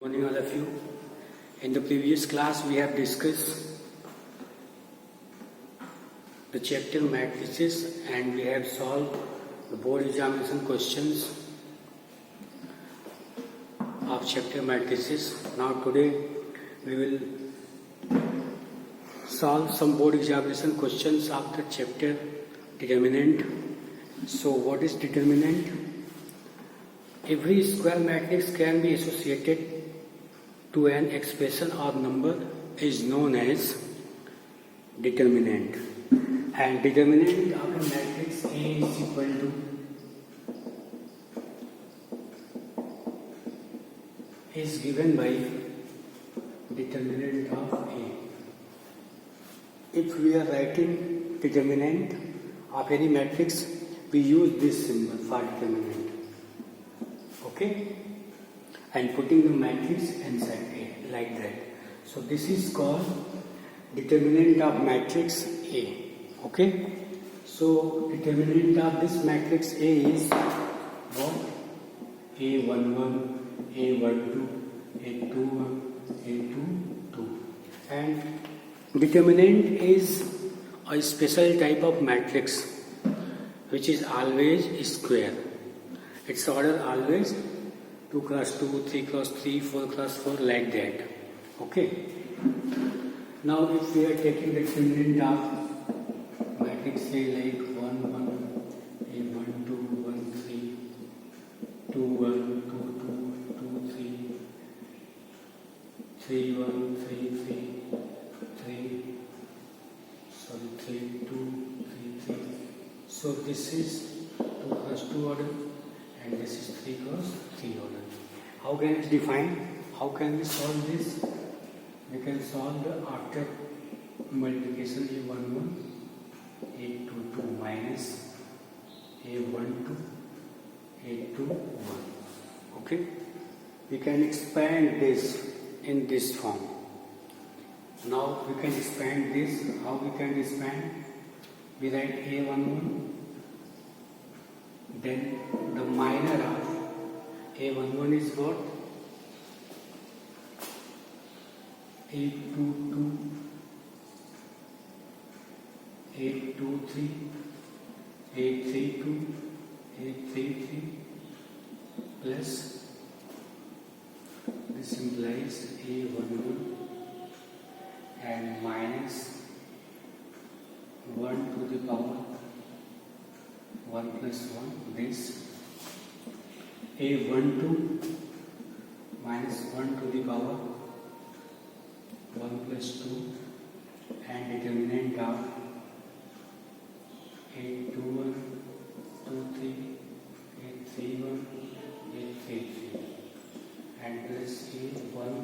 Morning all of you. In the previous class we have discussed the chapter matrices and we have solved the board examination questions of chapter matrices. Now today we will solve some board examination questions of the chapter determinant. So what is determinant? Every square matrix can be associated to an expression or number is known as determinant. And determinant of a matrix A is equal to is given by determinant of A. If we are writing determinant of any matrix, we use this symbol for determinant. Okay? And putting the matrix inside A like that. So this is called determinant of matrix A. Okay? So determinant of this matrix A is what? A11, A12, A21, A22. And determinant is a special type of matrix which is always square. Its order always 2 cross 2, 3 cross 3, 4 cross 4 like that. Okay. Now if we are taking the determinant of matrix A like 1, 1, A1, 2, 1, 3, 2, 1, 2, 2, 2, 3, 3, 1, 3, 2, 3, 3. So this is 2 cross 2 order and this is 3 cross 3 order. How can it define? How can we solve this? We can solve the after multiplication A11, A22 minus A12, A21. Okay? We can expand this in this form. Now we can expand this. How we can expand? We write A11, then the minor of A11 is what? A22, A23, A32, A33 plus this implies A11 and minus 1 to the power 1 plus 1, this A12 minus 1 to the power 1 plus 2 and determinant of A21, 23, A31, A33 and plus A13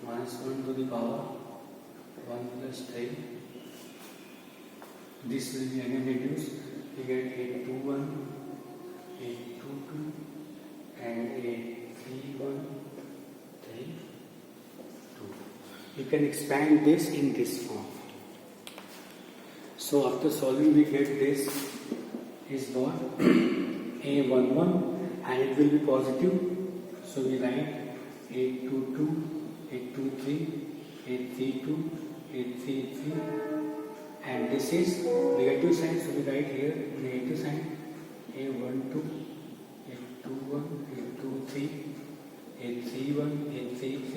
minus 1 to the power 1 plus 3. This will be again reduced. We get A21, A22 and A31, 3, 2. You can expand this in this form. So after solving we get this is what? A11 and it will be positive. So we write A22, A23, A32, A33 and this is negative sign, so we write here negative sign A12, A21, A23, A31, A33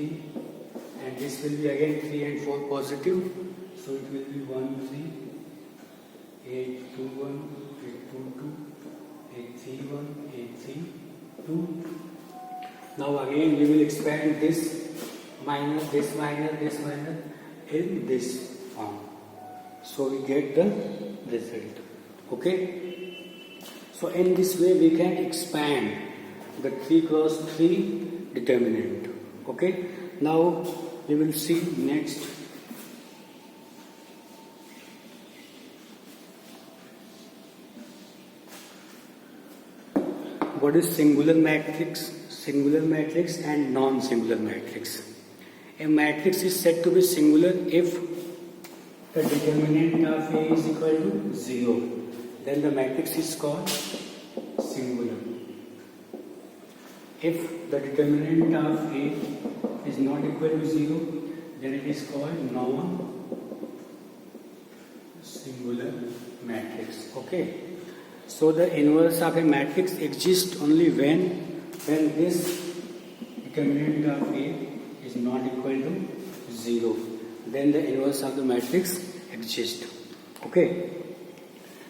and this will be again 3 and 4 positive, so it will be 1, 3, A21, A22, A31, A32. Now again we will expand this minus, this minus, this minus in this form. So we get the result. Okay. So in this way we can expand the 3 cross 3 determinant. Okay. Now we will see next. What is singular matrix and non-singular matrix? A matrix is said to be singular if the determinant of A is equal to 0. Then the matrix is called singular. if the determinant of A is not equal to 0, then it is called non-singular matrix. Okay. So the inverse of a matrix exists only when this determinant of A is not equal to 0. Then the inverse of the matrix exists. Okay.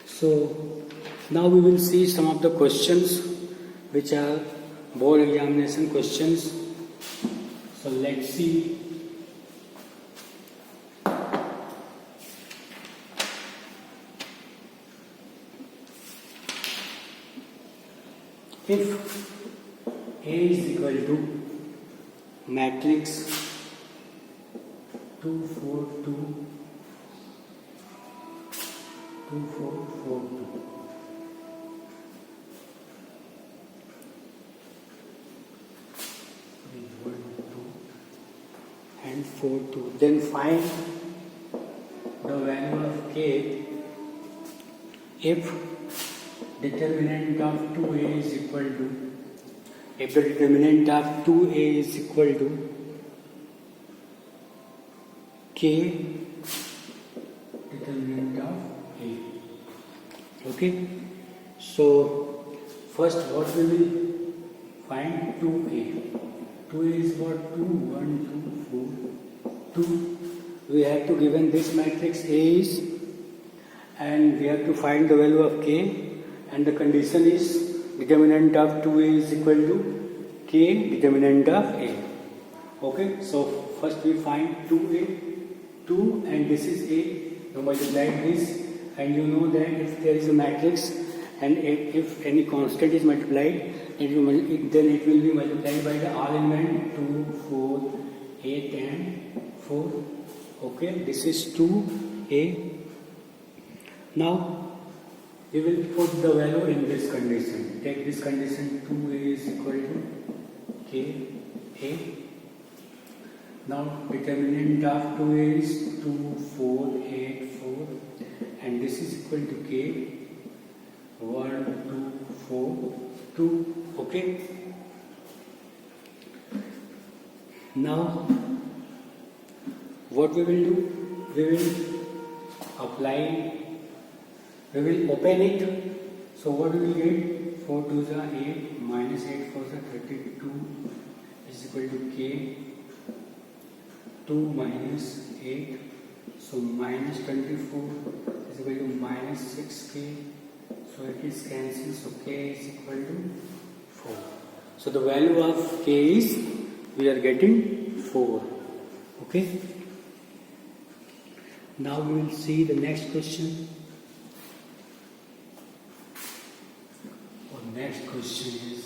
So now we will see some of the questions which are board examination questions. So let's see. If A is equal to matrix 2, 4, 2, 2, 4, 4, 2. And 4, 2. Then find the value of K if determinant of 2A is equal to, if the determinant of 2A is equal to K determinant of A. Okay. So first what we will find? 2A. 2A is what? 2, 1, 2, 4, 2. We have to given this matrix A is, and we have to find the value of K, and the condition is determinant of 2A is equal to K determinant of A. Okay, so first we find 2A, 2, and this is A. You multiply this, and you know that if there is a matrix and if any constant is multiplied, then it will be multiplied by the R element 2, 4, 8 and 4. Okay, this is 2A. Now we will put the value in this condition. Take this condition, 2A is equal to K A. Now determinant of 2A is 2, 4, 8, 4, and this is equal to K 1, 2, 4, 2. Okay. Now what we will do? We will apply. We will open it. So what we will get? 4 2s are 8, minus 8 4s are 32 is equal to K 2 minus 8. So minus 24 is equal to minus 6K. So it is cancelled. So K is equal to 4. So the value of K is, we are getting 4. Okay. Now we will see the next question. Next question is,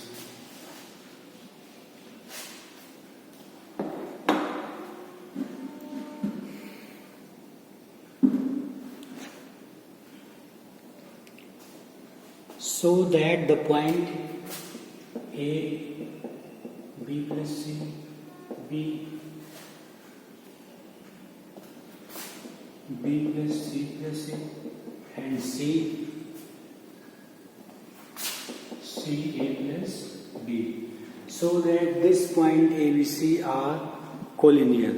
so that the point A, B plus C, B plus C plus A, and C A plus B, so that this point A, B, C are collinear.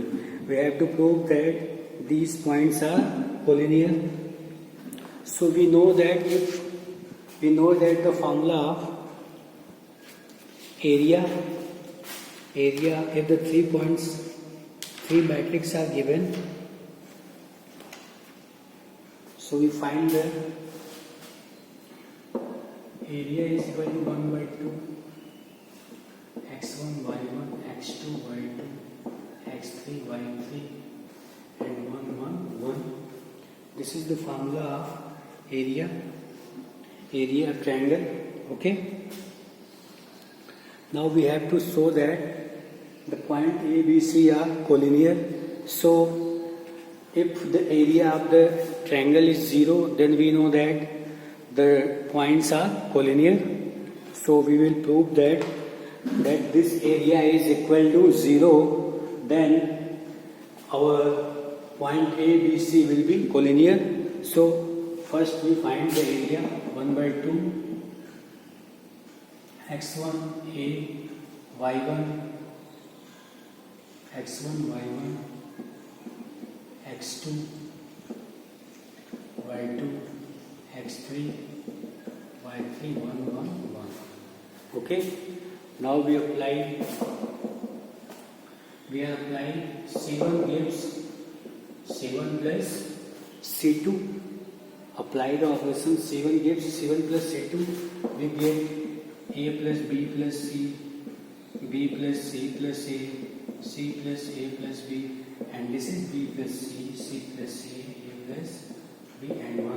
We have to prove that these points are collinear. So we know that the formula of area, if the 3 matrices are given, so we find the area is equal to 1 by 2, x1, y1, x2, y2, x3, y3, and 1, 1, 1. This is the formula of area of triangle. Okay. Now we have to show that the point A, B, C are collinear. So if the area of the triangle is 0, then we know that the points are collinear. So we will prove that this area is equal to 0, then our point A, B, C will be collinear. So first we find the area 1 by 2, x1 A, y1 x1 y1 x2 y2 x3 y3 1 1 1. Okay, now we are applying C1 gives C1 plus C2. Apply the operation. C1 gives C1 plus C2. We get A plus B plus C, B plus C plus A, C plus A plus B, and this is B plus C, C plus A, A plus B, and 1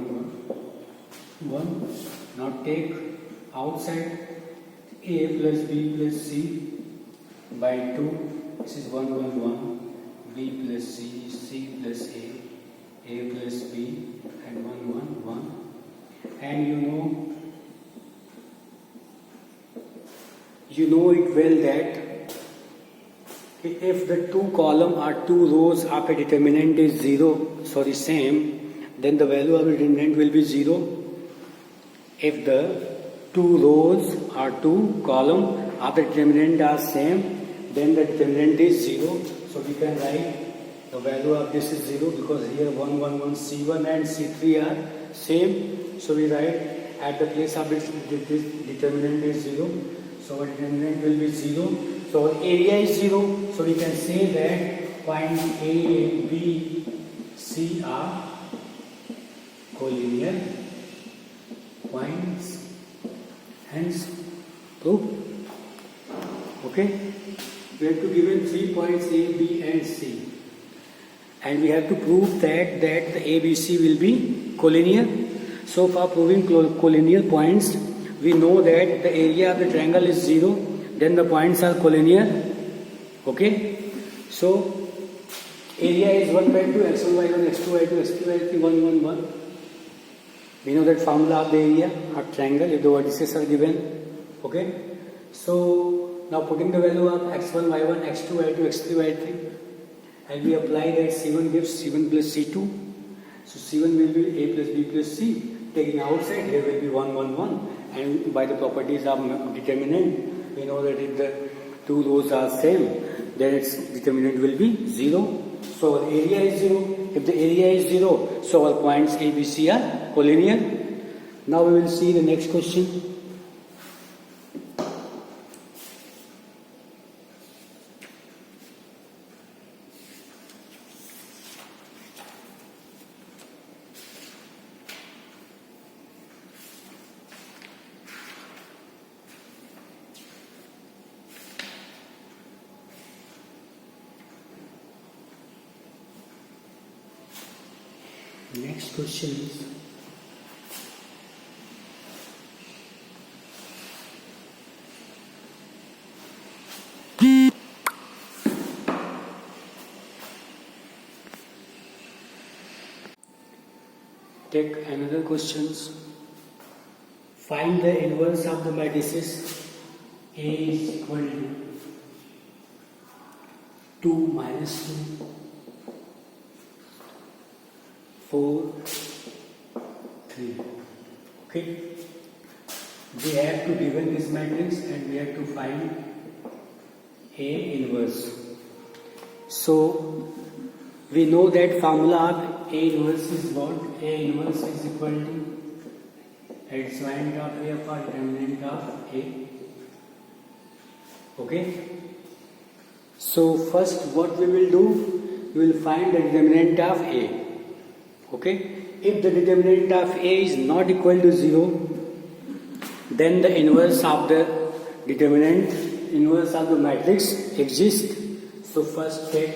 1 1. Now take outside A plus B plus C by 2. This is 1 1 1. B plus C, C plus A, A plus B, and 1 1 1. And you know it well that if the two column or two rows of a determinant is same, then the value of the determinant will be 0. If the two rows or two column of the determinant are same, then the determinant is 0. So we can write the value of this is 0 because here 1 1 1 C1 and C3 are same. So we write at the place of this determinant is 0. So our determinant will be 0. So our area is 0. So we can say that point A, B, C are collinear points. Hence, proof. Okay. We have to given 3 points A, B, and C, and we have to prove that the ABC will be collinear. So for proving collinear points, we know that the area of the triangle is 0, then the points are collinear. Okay, so area is 1 by 2, x1 y1 x2 y2 x3 y3 1 1 1. We know that formula of the area of triangle if the vertices are given. Okay, so now putting the value of x1 y1 x2 y2 x3 y3, and we apply that C1 gives C1 plus C2. So C1 will be A plus B plus C. Taking outside, here will be 1 1 1. And by the properties of determinant, we know that if the two rows are same, then its determinant will be 0. So our area is 0. If the area is 0, so our points A, B, C are collinear. Now we will see the next question. Next question is take another questions. Find the inverse of the matrices A is equal to 2 minus 2 4 3. Okay, we have to given this matrix and we have to find A inverse. So we know that formula of A inverse is what? A inverse is equal to adjoint of A for determinant of A. Okay, so first what we will do, we will find the determinant of A. Okay, if the determinant of A is not equal to 0, then the inverse of the determinant, inverse of the matrix exists. So first take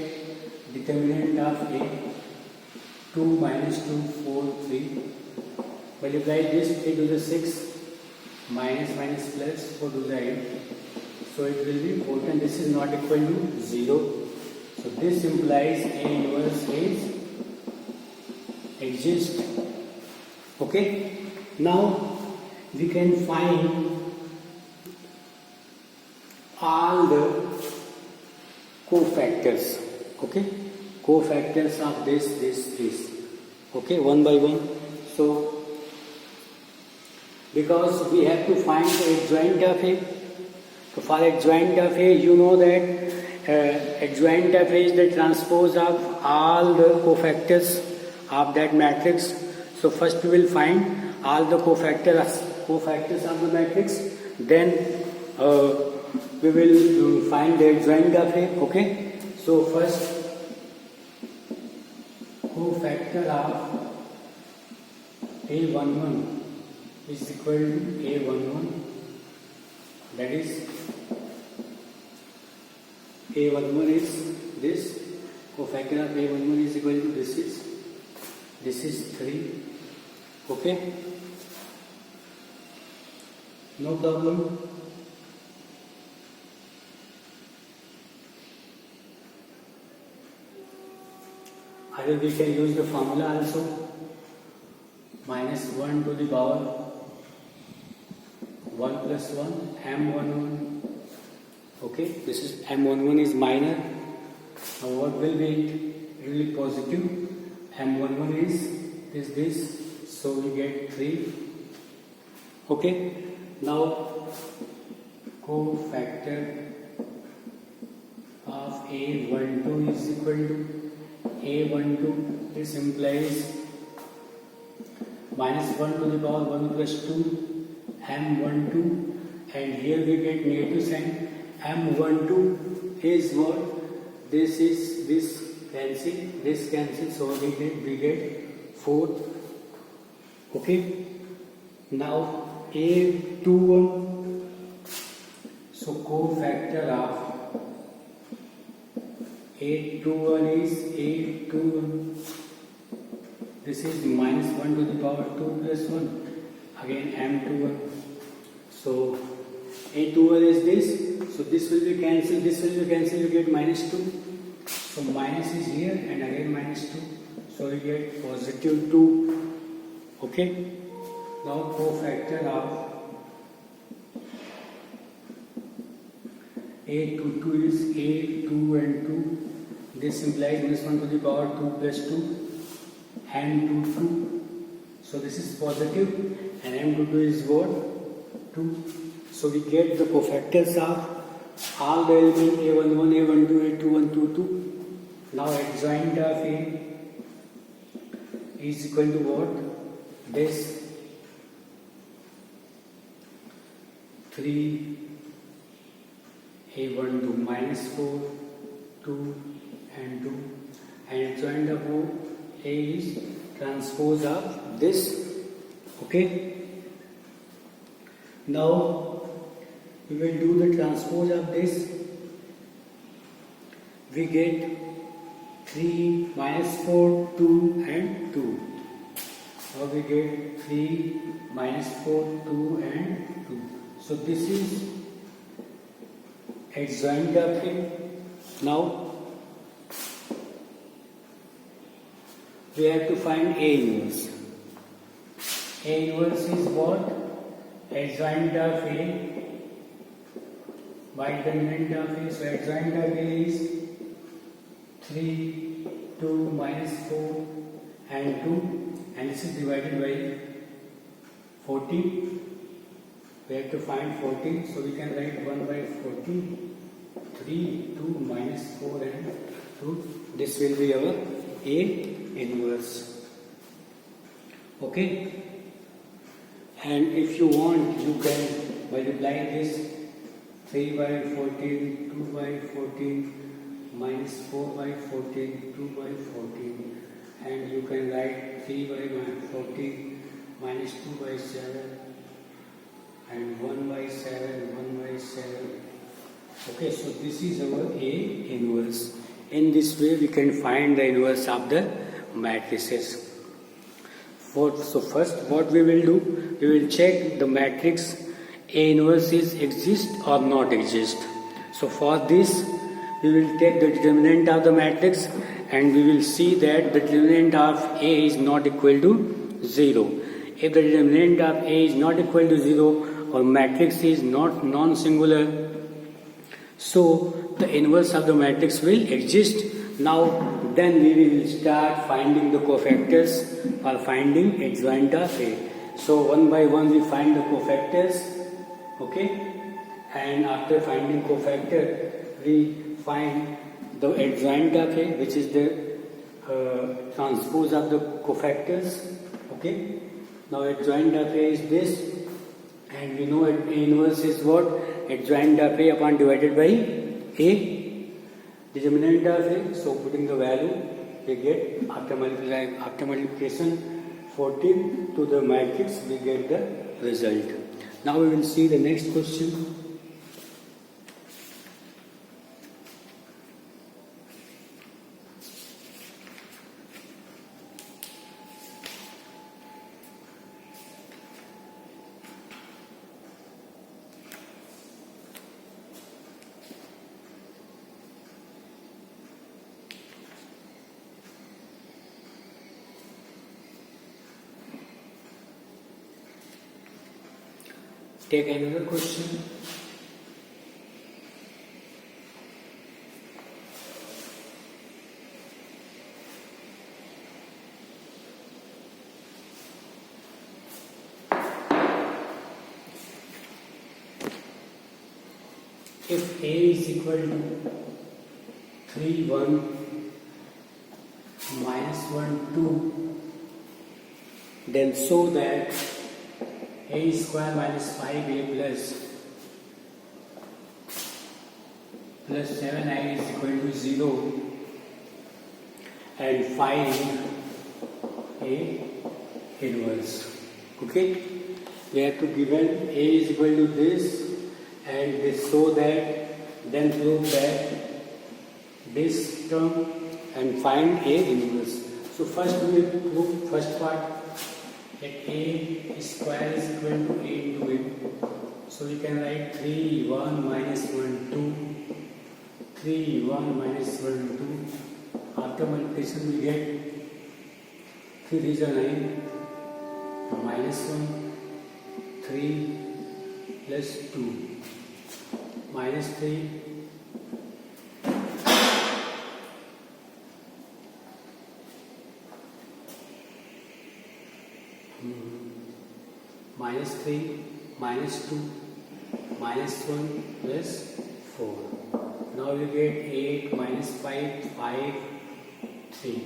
determinant of A, 2 minus 2, 4, 3. Multiply this, 3 to the 6, minus minus plus, 4 to the 8. So it will be 4, and this is not equal to 0. So this implies A inverse is exist. Okay, now we can find all the cofactors. Okay, cofactors of this. Okay, one by one. So because we have to find the adjoint of A, so for adjoint of A, you know that adjoint of A is the transpose of all the cofactors of that matrix. So first we will find all the cofactors of the matrix. Then we will find the adjoint of A. Okay. So first cofactor of A11 is equal to A11. That is A11 is this. Cofactor of A11 is equal to this is 3. Okay. No problem. Either we can use the formula also. Minus 1 to the power 1 plus 1 M11. Okay, this is M11 is minor. Now what will be it? It will be positive. M11 is this. So we get 3. Okay. Now cofactor of A12 is equal to A12. This implies minus 1 to the power 1 plus 2 M12, and here we get negative sign. M12 is what? This is this cancel, so we get 4. Okay. Now A21. So cofactor of A21 is A21. This is minus 1 to the power 2 plus 1. Again M21. So A21 is this. So this will be cancelled. This will be cancelled. You get minus 2. So minus is here and again minus 2. So we get positive 2. Okay. Now cofactor of A22 is A2 and 2. This implies minus 1 to the power 2 plus 2 and 2. So this is positive and M22 is what? 2. So we get the cofactors of all the elements A11, A12, A21, 2. Now adjoint of A is equal to what? This 3 A12 minus 4, 2 and 2, and adjoint of A is transpose of this. Okay. Now we will do the transpose of this. We get 3 minus 4, 2 and 2. Now we get 3 minus 4, 2 and 2. So this is adjoint of A. Now we have to find A inverse. A inverse is what? Adjoint of A by determinant of A. So adjoint of A is 3, 2 minus 4 and 2, and this is divided by 14. We have to find 14, so we can write 1 by 14. 3, 2 minus 4 and 2. This will be our A inverse. Okay. And if you want, you can multiply this 3 by 14, 2 by 14, minus 4 by 14, 2 by 14, and you can write 3 by 14, minus 2 by 7, and 1 by 7, 1 by 7. Okay, so this is our A inverse. In this way, we can find the inverse of the matrices. So first, what we will do, we will check the matrix A inverse is exist or not exist. So for this, we will take the determinant of the matrix and we will see that the determinant of A is not equal to 0. If the determinant of A is not equal to 0 or matrix is not non-singular, so the inverse of the matrix will exist. Now then we will start finding the cofactors or finding adjoint of A. So one by one we find the cofactors, okay, and after finding cofactor we find the adjoint of A, which is the transpose of the cofactors. Okay. Now adjoint of A is this, and we know A inverse is what? Adjoint of A upon divided by A, determinant of A. So putting the value, we get after multiplication 14 to the matrix, we get the result. Now we will see the next question. Take another question. If A is equal to 3, 1, minus 1, 2, then show that A square minus 5A plus 7I is equal to 0, and find A inverse. Okay? We have to given A is equal to this, and this, so that then prove that this term and find A inverse. So first we will prove first part, that A square is equal to A into A. So we can write 3, 1, minus 1, 2. 3, 1, minus 1, 2. After multiplication we get 3 3 are 9. Minus 1, 3 plus 2. Minus 3. Minus 3, minus 2, minus 1 plus 4. Now we get 8 minus 5, 5, 3.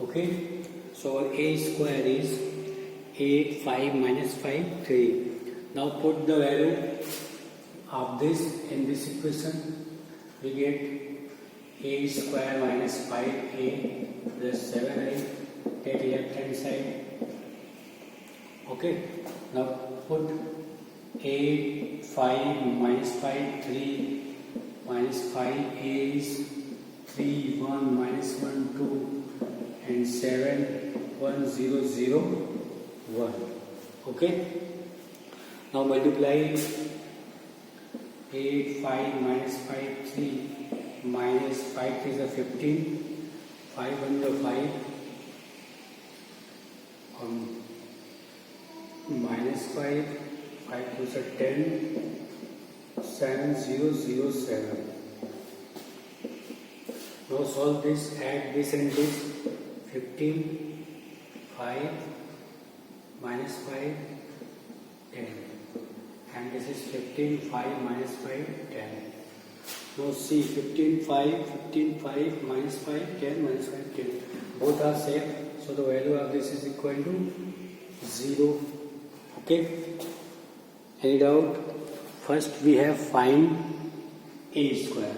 Okay? So A square is 8, 5 minus 5, 3. Now put the value of this in this equation. We get A square minus 5A plus 7A. Take left hand side. Okay, now put 8, 5, minus 5, 3, minus 5, A is 3, 1, minus 1, 2, and 7, 1, 0, 0, 1. Okay, now multiply 8, 5, minus 5, 3, minus 5 is a 15, 5 under 5, minus 5, 5 to 10, 7, 0, 0, 7. Now solve this, add this and this, 15, 5, minus 5, 10. And this is 15, 5, minus 5, 10. Now see, 15, 5, 15, 5, minus 5, 10, minus 5, 10. Both are same, so the value of this is equal to 0. Okay, any doubt? First we have find A square.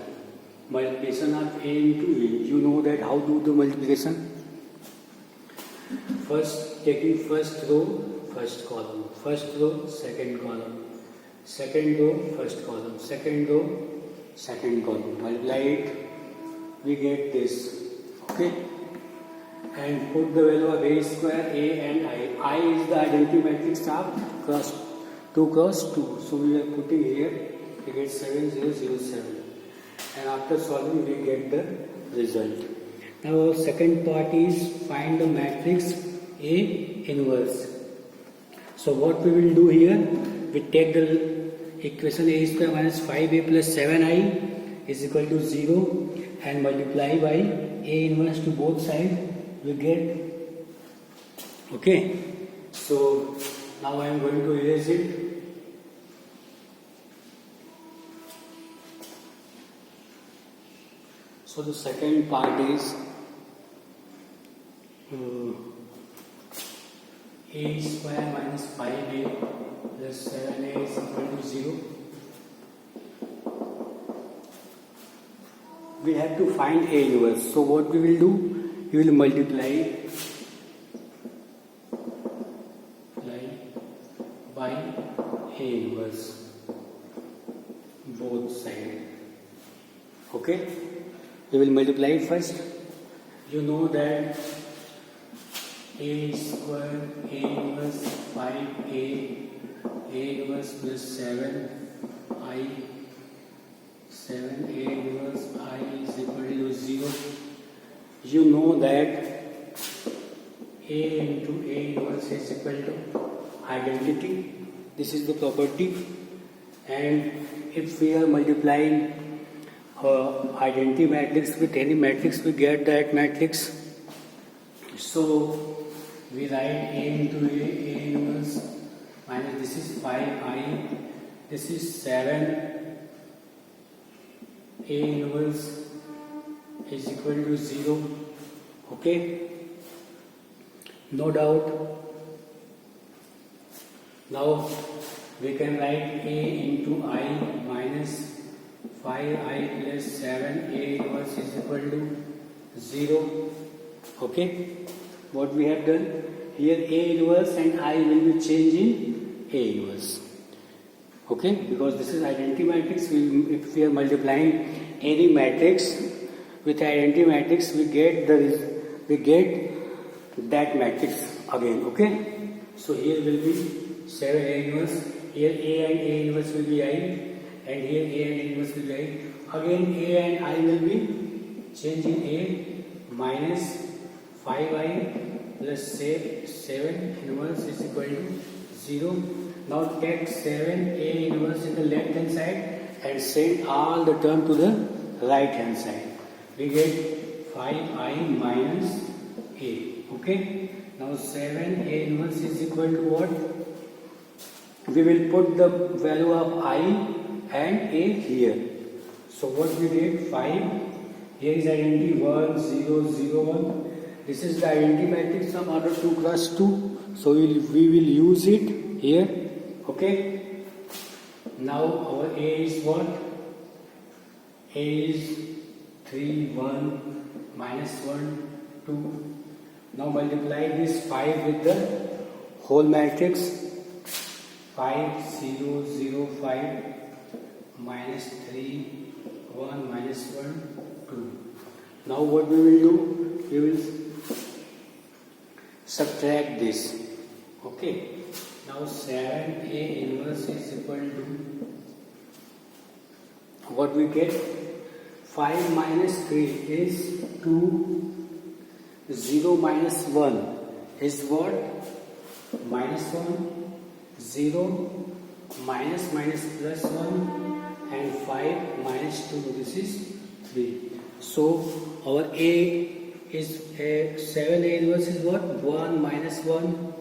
Multiplication of A into A. You know that how to do the multiplication? First, taking first row, first column. First row, second column. Second row, first column. Second row, second column. Multiply it, we get this. Okay? And put the value of A square, A and I. I is the identity matrix of cross 2 cross 2. So we are putting here, we get 7, 0, 0, 7. And after solving, we get the result. Now our second part is find the matrix A inverse. So what we will do here, we take the equation A square minus 5A plus 7I is equal to 0 and multiply by A inverse to both sides. We get, okay, so now I am going to erase it. So the second part is a square minus 5a plus 7a is equal to 0. We have to find A inverse. So what we will do? We will multiply by A inverse both sides. Okay? We will multiply first. You know that A square, A inverse 5A, A inverse plus 7I, 7A inverse I is equal to 0. You know that A into A inverse is equal to identity. This is the property. And if we are multiplying identity matrix with any matrix, we get that matrix. So we write A into A inverse minus this is 5I, this is 7, A inverse is equal to 0. Okay? No doubt. Now we can write A into I minus 5I plus 7A inverse is equal to 0. Okay? What we have done? Here A inverse and I will be changing A inverse. Okay? Because this is identity matrix. If we are multiplying any matrix with identity matrix, we get that matrix again. Okay? So here will be 7A inverse. Here A and A inverse will be I, and here A and A inverse will be I. Again A and I will be changing A minus 5I plus 7 inverse is equal to 0. Now take 7A inverse in the left hand side and send all the term to the right hand side. We get 5I minus A. Okay? Now 7A inverse is equal to what? We will put the value of I and A here. So what we get? 5. Here is identity 1, 0, 0, 1. This is the identity matrix of order 2 cross 2. So we will use it here. Okay. Now our A is what? A is 3, 1, minus 1, 2. Now multiply this 5 with the whole matrix. 5, 0, 0, 5, minus 3, 1, minus 1, 2. Now what we will do? We will subtract this. Okay. Now 7A inverse is equal to what we get? 5 minus 3 is 2. 0 minus 1 is what? Minus 1. 0 minus plus 1 and 5 minus 2. This is 3. So our A is 7A inverse is what? 1 minus 1.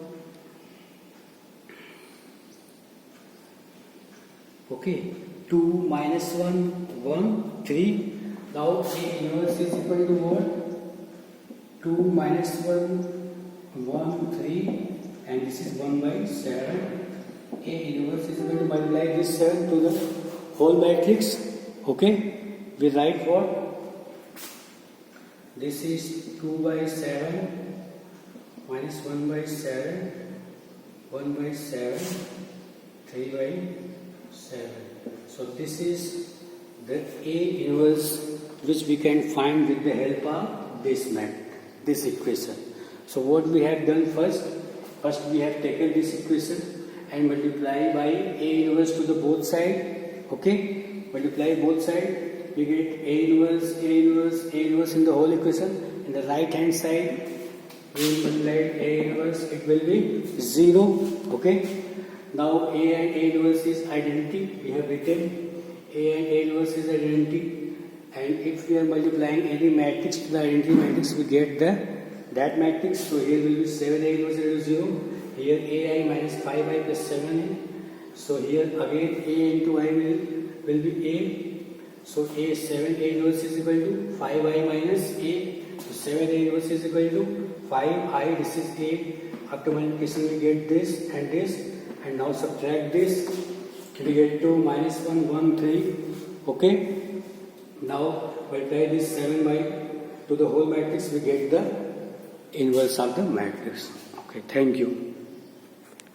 Okay. 2 minus 1, 1, 3. Now A inverse is equal to what? 2 minus 1, 1, 3. And this is 1 by 7. A inverse is going to multiply this 7 to the whole matrix. Okay? We write what? This is 2 by 7 minus 1 by 7, 1 by 7, 3 by 7. So this is the A inverse which we can find with the help of this equation. So what we have done first we have taken this equation and multiply by A inverse to the both side. Okay? Multiply both side. We get A inverse, A inverse, A inverse in the whole equation. In the right hand side, we multiply A inverse, it will be 0. Okay? Now A and A inverse is identity. We have written A and A inverse is identity. And if we are multiplying any matrix to the identity matrix, we get that matrix. So here will be 7A inverse is 0. Here AI minus 5I plus 7A. So here again A into I will be A So A 7A inverse is equal to 5I minus A. So 7A inverse is equal to 5I. This is A. After multiplication we get this, and now subtract this. We get to minus 1, 1, 3. Okay. Now multiply this 7 by to the whole matrix. We get the inverse of the matrix. Okay. Thank you.